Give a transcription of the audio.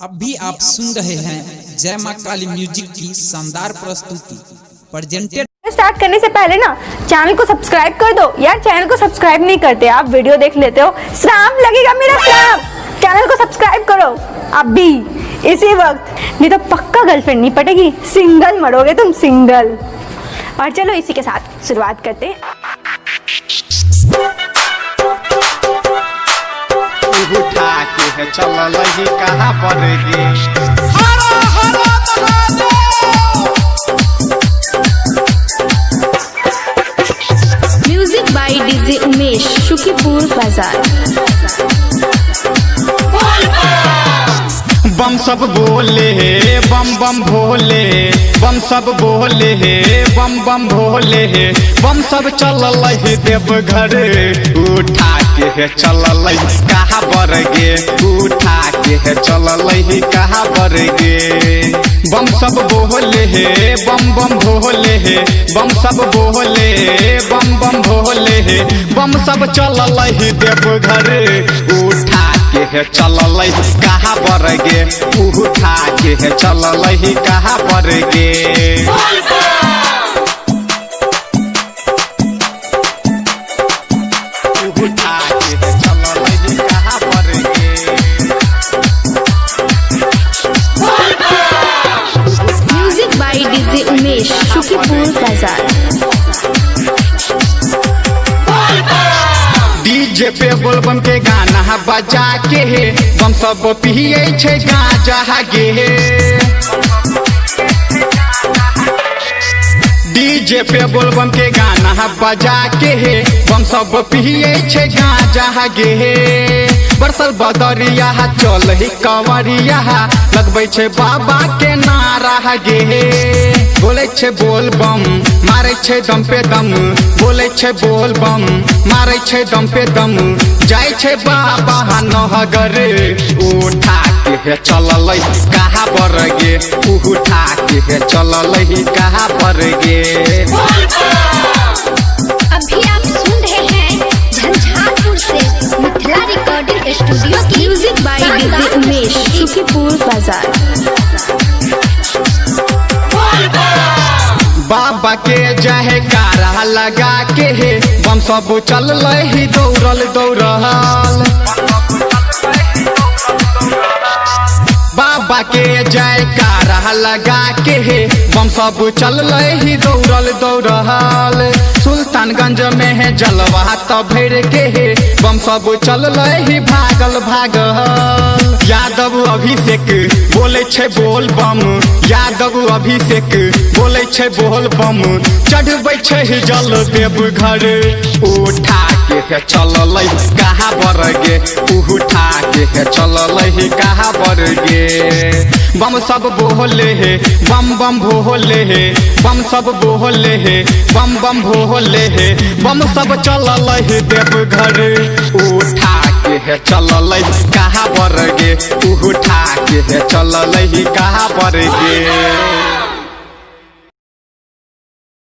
अभी आप सुन रहे हैं जय मां काली म्यूजिक की शानदार प्रस्तुति प्रेजेंटेड। स्टार्ट करने से पहले ना चैनल को सब्सक्राइब कर दो यार। चैनल को सब्सक्राइब नहीं करते, आप वीडियो देख लेते हो, श्राप लगेगा मेरा श्राप। चैनल को सब्सक्राइब करो अभी इसी वक्त, नहीं तो पक्का गर्लफ्रेंड नहीं पटेगी, सिंगल मरोगे तुम, सिंगल। और चलो इसी के साथ शुरुआत करते हैं। उठा के है चल लही कहाँ पर गे। Music by DJ Umesh, Shukipur बाजार। बम सब बोले हे बम बम भोले, बम सब बोले हे बम बम भोले हे, बम सब चल लही देवघर। उठा के है चल लही कहाँ पर गे, उठा के है चल लही कहाँ पर गे। बम सब बोले हे बम बम भोले हे, बम सब बोले बम बम भोले हे, बम सब चल लही देवघर। उठा के है चल लही कहाँ पर गे, उठा के है चल लही कहाँ पर गे। उठा के है चल लही कहाँ पर गे। Music by DJ Umesh, Shukipur बाजार। डीजे पे बोलबम के गाना बजा के हे, बम सब पिए छे गांजा गे। डीजे पे बोलबम के गाना बजा के हे, बम सब पिए छे गांजा गे। बरसल बदरिया चल ही कंवरिया, लगबै छे बाबा के नारा गे। बोले छे बोल बम मारे छे दम पे दम, बोले छे बोल बम मारे छे दम पे दम, जाय छे बाबा नहगर। उठा के है चल लही कहाँ पर गे, उठा के है चल लही कहाँ पर गे। अभी आप सुन रहे हैं झंझारपुर से मिथिला रिकॉर्डिंग स्टूडियो की music by DJ Umesh, Shukipur बाजार। बाबा के जय कारा लगा के हे, बम सब चल लही दौड़ल दौड़ल। बाबा के जय कारा लगा के हे, बम सब चल लही दौड़ल दौड़ल। सुल्तानगंज में है जलवा तो भर के हे, बम सब चल लही भागल भागल। यादव अभिषेक बोले छे बोल बम, यादव अभिषेक बोले छे बोल बम, चढ़बै छे जल देवघर। उठा के है चल लही कहाँ पर गे, उठा के है चल लही कहाँ पर गे। बम सब बोले हे बम बम भोले हे, बम सब बोले हे बम बम भोले हे, बम सब चल लही देवघर। उठा के है चल लही कहाँ पर गे, उठा के है चल लही कहाँ पर गे।